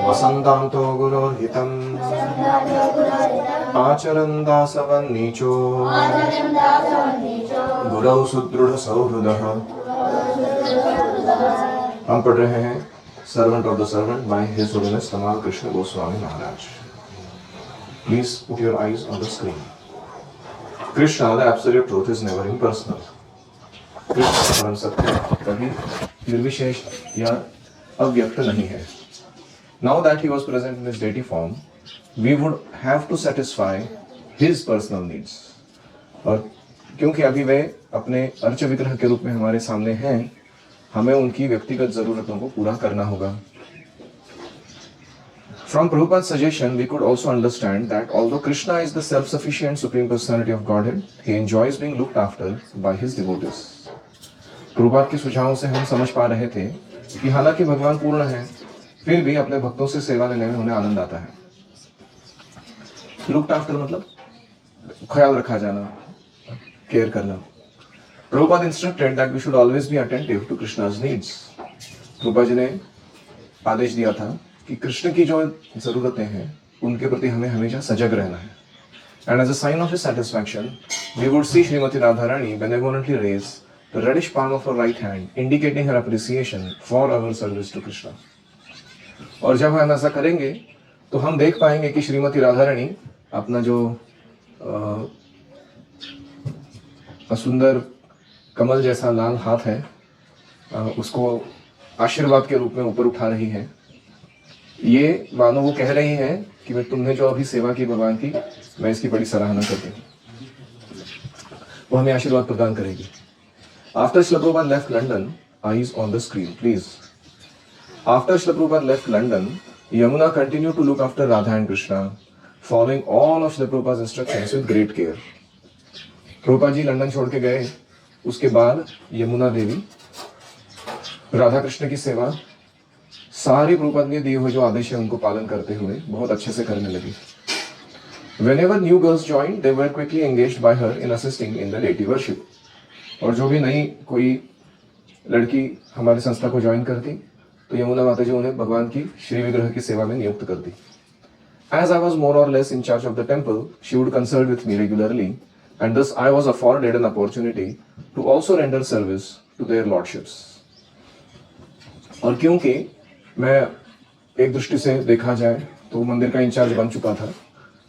वसन्तान्तो गुरोर्हितम् आचरन् दासवन्नीचो गुरौ सुदृढ़ सौहृदः। हम पढ़ रहे हैं servant of the servant by his holiness Tamal Krishna Goswami Maharaj. Please put your eyes on the screen. Krishna, the absolute truth, is never impersonal. Krishna परम सत्य कभी निर्विशेष या अव्यक्त नहीं है. Now that he was present in his deity form, we would have to satisfy his personal needs. और क्योंकि अभी वे अपने अर्च विग्रह के रूप में हमारे सामने हैं, हमें उनकी व्यक्तिगत जरूरतों को पूरा करना होगा. From Prabhupada's suggestion, we could also understand that although Krishna is the self-sufficient Supreme Personality of Godhead, he enjoys being looked after by his devotees. Prabhupada के सुझावों से हम समझ पा रहे थे कि हालांकि भगवान पूर्ण है, फिर भी अपने भक्तों से सेवा लेने में उन्हें आनंद आता है. Looked after मतलब ख्याल रखा जाना, केयर करना. Prabhupada instructed that we should always be attentive to Krishna's needs. Prabhupada ji ने आदेश दिया था कि कृष्ण की जो जरूरतें हैं उनके प्रति हमें हमेशा सजग रहना है. And as a sign of his satisfaction, we would see Srimati Radharani benevolently raise the reddish palm of her right hand, indicating her appreciation for our service to Krishna. और जब हम ऐसा करेंगे तो हम देख पाएंगे कि श्रीमती राधारानी अपना जो सुंदर कमल जैसा लाल हाथ है उसको आशीर्वाद के रूप में ऊपर उठा रही है. ये मानो वो कह रही हैं कि मैं तुमने जो अभी सेवा की भगवान की, मैं इसकी बड़ी सराहना करती हूँ. वो हमें आशीर्वाद प्रदान करेगी. After Srila Prabhupada left London, eyes on the screen, please. After Srila Prabhupada left London, Yamuna continued to look after Radha and Krishna, following all of Srila Prabhupada's instructions with great care. Prabhupada ji London छोड़ के गए, उसके बाद यमुना देवी राधा कृष्ण की सेवा सारी प्रभुपाद ने दिए हुए जो आदेश है उनको पालन करते हुए बहुत अच्छे से करने लगी. Whenever new girls joined, they were quickly engaged by her in assisting in the deity worship. और जो भी नई कोई लड़की हमारी संस्था को ज्वाइन करती तो यमुना माता जी उन्हें भगवान की श्री विग्रह की सेवा में नियुक्त करती. As I was more or less in charge of the temple, she would consult with me regularly, and thus I was afforded an opportunity to also render service to their lordships. और क्योंकि मैं एक दृष्टि से देखा जाए तो मंदिर का इंचार्ज बन चुका था,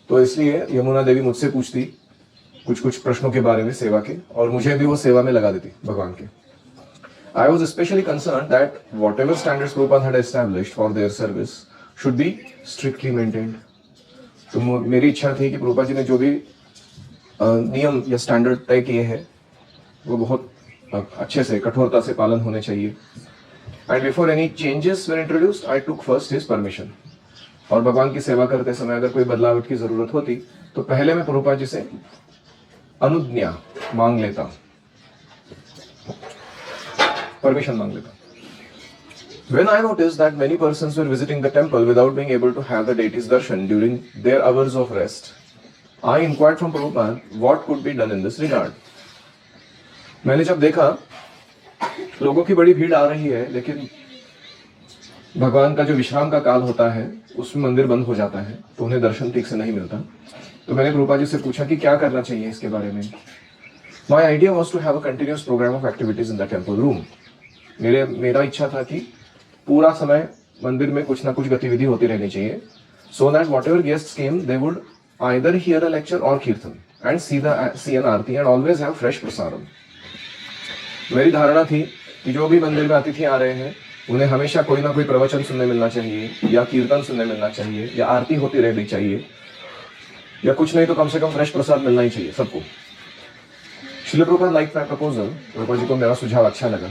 तो इसलिए यमुना देवी मुझसे पूछती कुछ प्रश्नों के बारे में सेवा के, और मुझे भी वो सेवा में लगा देती भगवान के. I was especially concerned that whatever standards Prabhupada had established for their service should be strictly maintained. तो मेरी इच्छा थी कि प्रभुपाद जी ने जो भी नियम या स्टैंडर्ड तय किए हैं वो बहुत अच्छे से कठोरता से पालन होने चाहिए. And before any changes were introduced, I took first his permission. और भगवान की सेवा करते समय अगर कोई बदलाव की जरूरत होती तो पहले मैं प्रभुपाद जी से अनुज्ञा मांग लेता, परमिशन मांग लेता. When I noticed that many persons were visiting the temple without being able to have the deity's darshan during their hours of rest, I inquired from Prabhupada what could be done in this regard. मैंने जब देखा लोगों की बड़ी भीड़ आ रही है लेकिन भगवान का जो विश्राम का काल होता है उसमें मंदिर बंद हो जाता है तो उन्हें दर्शन ठीक से नहीं मिलता, तो मैंने प्रभुपाद जी से पूछा कि क्या करना चाहिए इसके बारे में. My idea was to have a continuous program of activities in the temple room. मेरा इच्छा था कि पूरा समय मंदिर में कुछ ना कुछ गतिविधि होती रहनी चाहिए, so that whatever guests came they would either hear a lecture or kirtan and see an aarti and always have fresh prasadam. मेरी धारणा थी कि जो भी मंदिर में अतिथि आ रहे हैं उन्हें हमेशा कोई ना कोई प्रवचन सुनने मिलना चाहिए या कीर्तन सुनने मिलना चाहिए या आरती होती रहनी चाहिए या कुछ नहीं तो कम से कम फ्रेश प्रसाद मिलना ही चाहिए सबको. Srila Prabhupada liked my proposal. Prabhupada ji को मेरा सुझाव अच्छा लगा.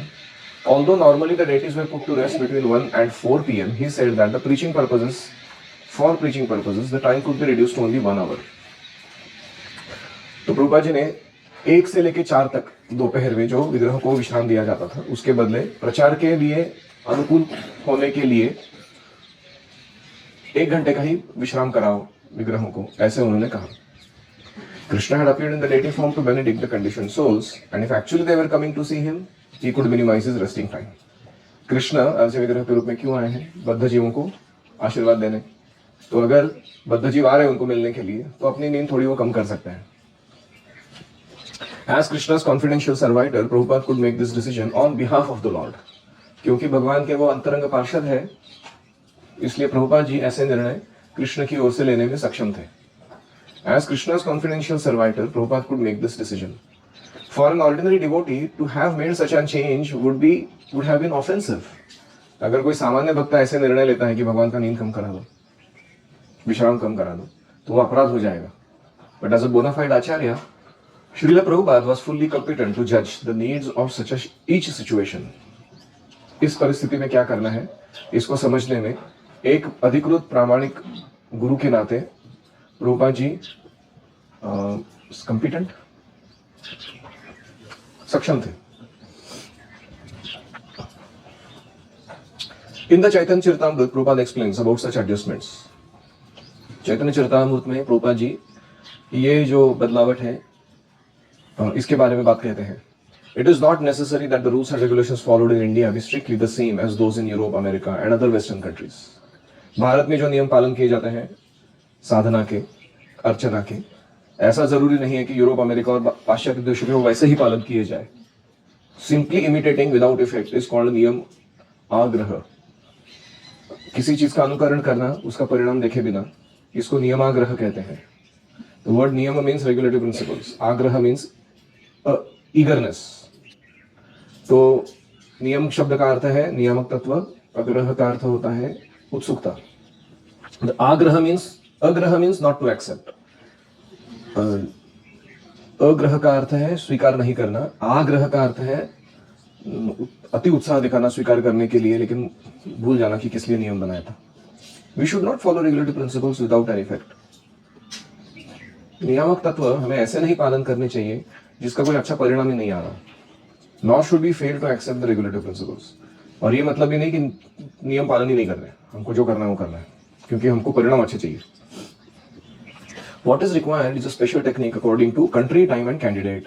Although normally the deities were put to rest between 1 and 4 p.m., he said that for preaching purposes, the time could be reduced to only 1 hour. तो प्रभुपाद जी ने 1 से लेकर 4 तक दोपहर में जो विग्रह को विश्राम दिया जाता था उसके बदले प्रचार के लिए अनुकूल होने के लिए 1 घंटे का ही विश्राम कराओ विग्रहों को, ऐसे उन्होंने कहा. Krishna had appeared in the deity form to benedict the conditioned souls, and if actually they were coming to see him, he could minimize his resting time. Krishna ऐसे विग्रह के रूप में क्यों आए हैं? बद्ध जीवों को आशीर्वाद देने। तो अगर बद्ध जीव आ रहे हैं उनको मिलने के लिए, तो अपनी नींद थोड़ी वो कम कर सकते हैं। As Krishna's confidential servitor, Prabhupada could make this decision on behalf of the Lord. क्योंकि भगवान के वो अंतरंग पार्षद है, इसलिए प्रभुपाद जी ऐसे निर्णय कृष्ण की ओर से लेने में सक्षम थे। As Krishna's confidential servitor, Prabhupada could make this decision. For an ordinary devotee to have made such a change would have been offensive. अगर कोई सामान्य भक्त ऐसे निर्णय लेता है कि भगवान का नींद कम करा दो, विश्राम कम करा दो, तो वो अपराध हो जाएगा। But as a bona fide acharya, Srila Prabhupada was fully competent to judge the needs of each situation. इस परिस्थिति में क्या करना है, इसको समझने में एक अधिकृत प्रामाणिक गुरु के नाते प्रभुपाद जी कंपिटेंट, सक्षम थे। In the Chaitanya Charitamrita, Prabhupada explains about such adjustments. चैतन्य चरितामृत में प्रभुपाद जी ये जो बदलावट है इसके बारे में बात कहते हैं। It is not necessary that the rules and regulations followed in India be strictly the same as those in Europe, America and other Western countries. Bharat में जो नियम पालन किए जाते हैं साधना के, अर्चना के, ऐसा जरूरी नहीं है कि यूरोप, अमेरिका और पाश्चात्य देशों में वैसे ही पालन किए जाए। Simply imitating without effect is called नियम आग्रह। किसी चीज का अनुकरण करना, उसका परिणाम देखे बिना, इसको नियमाग्रह कहते हैं। The word niyama means regulative principles. आग्रह means eagerness. तो नियम शब्द का अर्थ है नियामक तत्व, अग्रह का अर्थ होता है उत्सुकता। आग्रह means not to accept. अग्रह का अर्थ है स्वीकार नहीं करना, आग्रह का अर्थ है अति उत्साह दिखाना स्वीकार करने के लिए, लेकिन भूल जाना कि किस लिए नियम बनाया था। We should not follow regulative principles without an effect. नियामक तत्व हमें ऐसे नहीं पालन करने चाहिए जिसका कोई अच्छा परिणाम ही नहीं आ रहा। Nor should we fail to accept the regulative principles. और ये मतलब ही नहीं कि नियम पालन ही नहीं कर रहे, हमको जो करना है वो करना है, क्योंकि हमको परिणाम अच्छे चाहिए। What is required is a special technique according to country, time and candidate.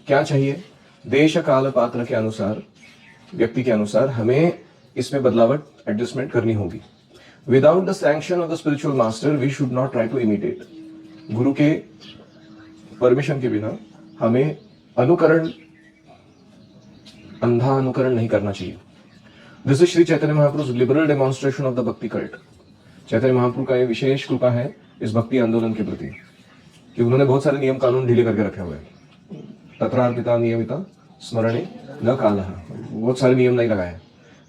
क्या चाहिए? देश, काल, पात्र के अनुसार, व्यक्ति के अनुसार हमें इसमें बदलावट, एडजस्टमेंट करनी होगी। Without the sanction of the spiritual master, we should not try to imitate. गुरु के परमिशन के बिना हमें अनुकरण, अंधा अनुकरण नहीं करना चाहिए। This is Shri Chaitanya महाप्रभु's liberal demonstration of the bhakti cult. Chaitanya Mahaprabhu का ये विशेष कृपा है इस भक्ति आंदोलन के प्रति कि उन्होंने बहुत सारे नियम कानून ढीले करके रखे हुए हैं। तत्रार्पिता नियमिता स्मरणे न कालः, बहुत सारे नियम नहीं लगाए।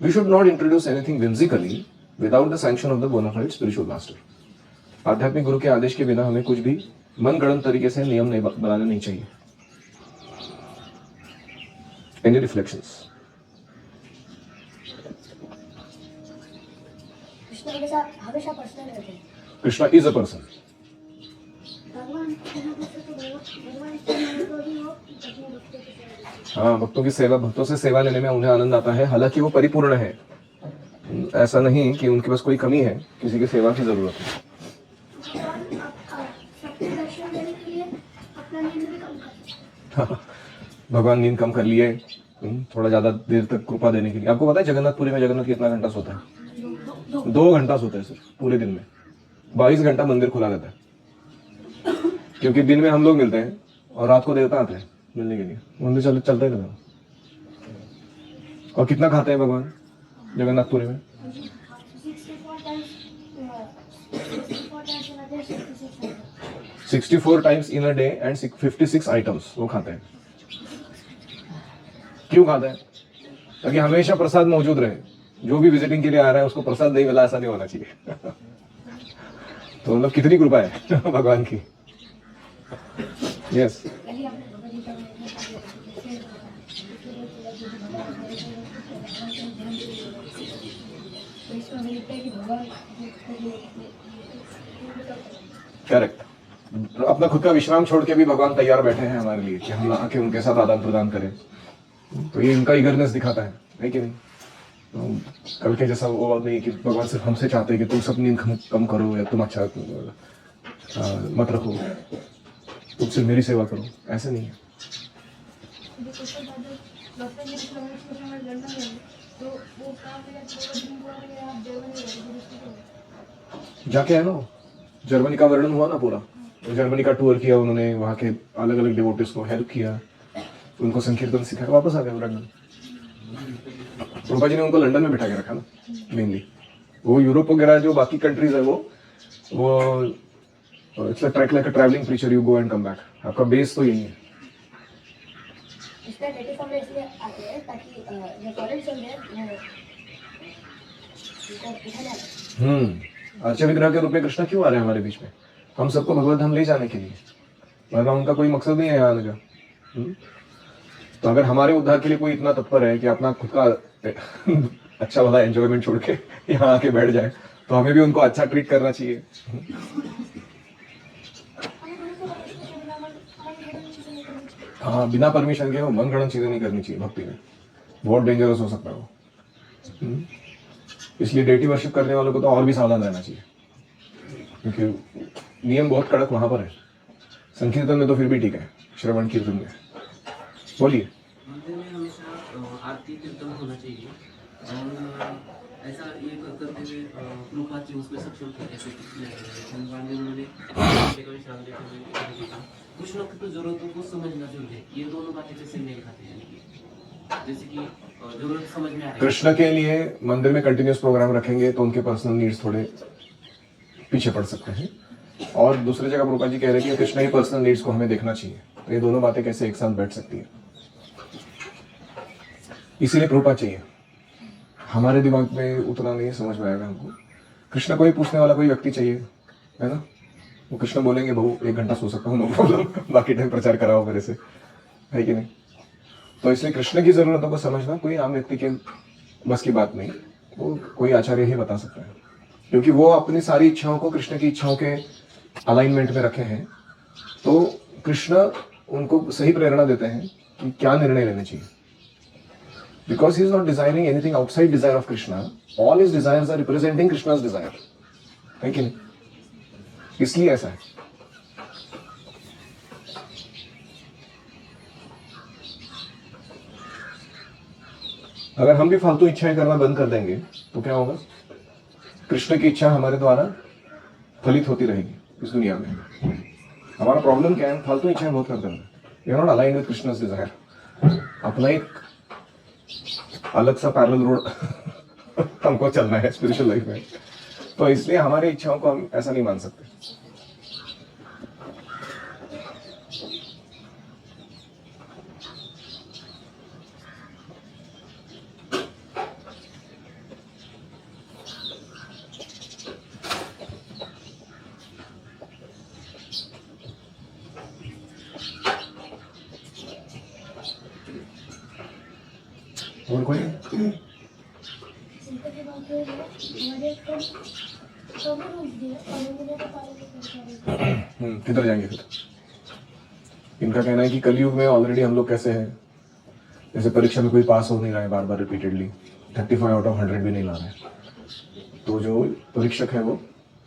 We should not introduce anything whimsically without the sanction of the bona fide spiritual master. आध्यात्मिक गुरु के आदेश के बिना हमें कुछ भी मनगढ़ंत तरीके से नियम नहीं बनाने नहीं चाहिए। Any reflections? Krishna is a person. हाँ, भक्तों की सेवा, भक्तों से सेवा लेने में उन्हें आनंद आता है, हालांकि वो परिपूर्ण है। ऐसा नहीं कि उनके पास कोई कमी है, किसी की सेवा की जरूरत है। भगवान नींद कम कर लिए, थोड़ा ज्यादा देर तक कृपा देने के लिए। आपको पता है जगन्नाथपुरी में जगन्नाथ कितना घंटा सोता है? 2 घंटा सोता है सिर्फ पूरे दिन में। 22 घंटा मंदिर खुला रहता है, क्योंकि दिन में हम लोग मिलते हैं और रात को देवता आते हैं मिलने के लिए। मंदिर चलता ही रहता। और कितना खाते हैं भगवान जगन्नाथपुरी में? 64 times in a day and 56 items वो खाते हैं। क्यों खाते हैं? ताकि हमेशा प्रसाद मौजूद रहे। जो भी विजिटिंग के लिए आ रहा है उसको प्रसाद नहीं मिला, ऐसा नहीं होना चाहिए। तो मतलब कितनी कृपा है भगवान की। Yes, correct. अपना खुद का विश्राम छोड़ के भी भगवान तैयार बैठे हैं हमारे लिए कि हम आके उनके साथ आदान प्रदान करें। तो ये इनका ईगरनेस दिखाता है कि नहीं? तो कल के जैसा वो नहीं कि भगवान सिर्फ हमसे चाहते हैं कि तुम सब नींद कम करो या तुम अच्छा मत रखो, तुम सिर्फ मेरी सेवा करो, ऐसे नहीं है। तो वो काम मेरा 2 दिन पूरा हो गया, आप जर्मनी गए थे, फिर उसके बाद जाके है ना, जर्मनी का वर्णन हुआ ना पूरा। जर्मनी का टूर किया उन्होंने, वहाँ के अलग अलग डिवोटिस को हेल्प किया, उनको संकीर्तन सिखाया, वापस आ गए लंदन। प्रभुपा जी ने उनको लंदन में बिठा के रखा ना मेनली। वो यूरोप वगैरह जो बाकी कंट्रीज है वो it's like a travelling preacher, you go and come back. आपका बेस तो यही है। इसका नेटिव फॉर्म में इसलिए आते हैं ताकि जो फॉरेन चल रहे हैं वो उनको उठाने आते अर्च विग्रह के रूप में कृष्ण क्यों आ रहे हैं हमारे बीच में? हम सबको भगवत धाम ले जाने के लिए, वरना उनका कोई मकसद नहीं है यहाँ आने का। तो अगर हमारे उद्धार के लिए कोई इतना तत्पर है कि अपना खुद का अच्छा वाला एंजॉयमेंट छोड़ के यहाँ आके बैठ जाए, तो हमें भी उनको अच्छा ट्रीट करना चाहिए। हाँ, बिना परमिशन के वो मनगढ़ंत चीजें नहीं करनी चाहिए भक्ति में, बहुत डेंजरस हो सकता है वो। इसलिए डेटी वर्शिप करने वालों को तो और भी सावधान रहना चाहिए, क्योंकि नियम बहुत कड़क वहां पर है। संकीर्तन में तो फिर भी ठीक है, श्रवण कीर्तन में बोलिए। मंदिर में हमेशा आरती कीर्तन होना चाहिए, और ऐसा ये करते हुए प्रभुपाद जी उसमें सक्षम थे, जैसे कुछ लोग तो जरूरतों को समझना जरूरी है। ये दोनों बातें कैसे मेल खाते हैं? जैसे कि जरूरत समझ में आ रही है, कृष्ण के लिए मंदिर में कंटिन्यूस प्रोग्राम रखेंगे तो उनके पर्सनल नीड्स थोड़े पीछे पड़ सकते हैं, और दूसरी जगह प्रभुपाद जी कह रहे हैं कि कृष्ण की पर्सनल नीड्स को हमें देखना चाहिए। तो ये दोनों बातें कैसे एक साथ बैठ सकती है? इसीलिए प्रभुपाद चाहिए। हमारे दिमाग में उतना नहीं समझ में आएगा हमको। कृष्ण को ही पूछने वाला कोई व्यक्ति चाहिए, है ना? वो कृष्ण बोलेंगे बहु 1 घंटा सो सकता हूँ, नो प्रॉब्लम, बाकी टाइम प्रचार कराओ मेरे से, है कि नहीं? तो इसलिए कृष्ण की जरूरतों को समझना कोई आम व्यक्ति के बस की बात नहीं, वो कोई आचार्य ही बता सकता है, क्योंकि वो अपनी सारी इच्छाओं को कृष्ण की इच्छाओं के अलाइनमेंट में रखे हैं। तो कृष्ण उनको सही प्रेरणा देते हैं कि क्या निर्णय लेने चाहिए, because he is not desiring anything outside desire of Krishna, all his desires are representing Krishna's desire, है कि नहीं? इसलिए ऐसा है। अगर हम भी फालतू इच्छाएं करना बंद कर देंगे तो क्या होगा? कृष्ण की इच्छा हमारे द्वारा फलित होती रहेगी इस दुनिया में। हमारा प्रॉब्लम क्या है? फालतू इच्छाएं बहुत करते हैं, we are not aligned with Krishna's desire. अपना एक अलग सा पैरेलल रोड हमको चलना है स्पिरिचुअल लाइफ में, तो इसलिए हमारी इच्छाओं को हम ऐसा नहीं मान सकते। और कोई? सिंपल सी बात है, हमारे कभी रूल्स दिए और उन्होंने तो पालन नहीं करते। किधर जाएंगे फिर? इनका कहना है कि कलयुग में ऑलरेडी हम लोग कैसे हैं, जैसे परीक्षा में कोई पास हो नहीं रहा है बार बार रिपीटेडली, 35 आउट ऑफ 100 भी नहीं ला रहे हैं, तो जो परीक्षक है वो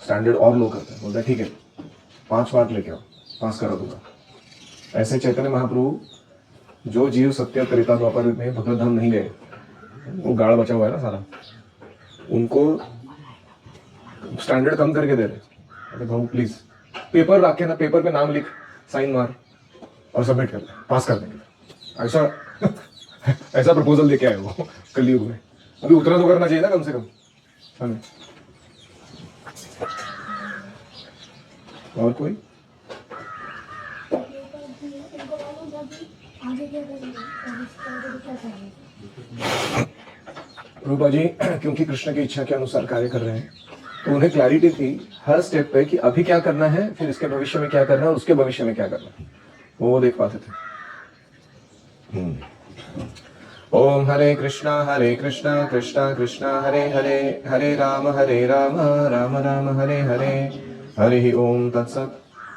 स्टैंडर्ड और लो करता है, बोलता है ठीक है 5 मार्क लेके आओ, पास करा दूंगा। ऐसे चैतन्य महाप्रभु, जो जीव सत्य त्रेता द्वापर में भगवत धाम नहीं गए, वो गाड़ बचा हुआ है ना सारा, उनको स्टैंडर्ड कम करके दे रहे। अरे भाऊ प्लीज पेपर रख के ना, पेपर पे नाम लिख, साइन मार और सबमिट कर दे, पास कर देंगे। ऐसा ऐसा प्रपोजल लेके आए वो कलयुग में। अभी उतना तो करना चाहिए ना कम से कम हमें। और कोई? इनको मालूम था कि आगे क्या करेंगे और इसके आगे क्या करेंगे। रूपा जी क्योंकि कृष्ण की इच्छा के अनुसार कार्य कर रहे हैं, तो उन्हें क्लैरिटी थी हर स्टेप पे कि अभी क्या करना है, फिर इसके भविष्य में क्या करना है, और उसके भविष्य में क्या करना है, वो देख पाते थे। ओम हरे कृष्णा कृष्णा कृष्णा हरे हरे, हरे राम राम राम हरे हरे, हरि ओम तत्सत।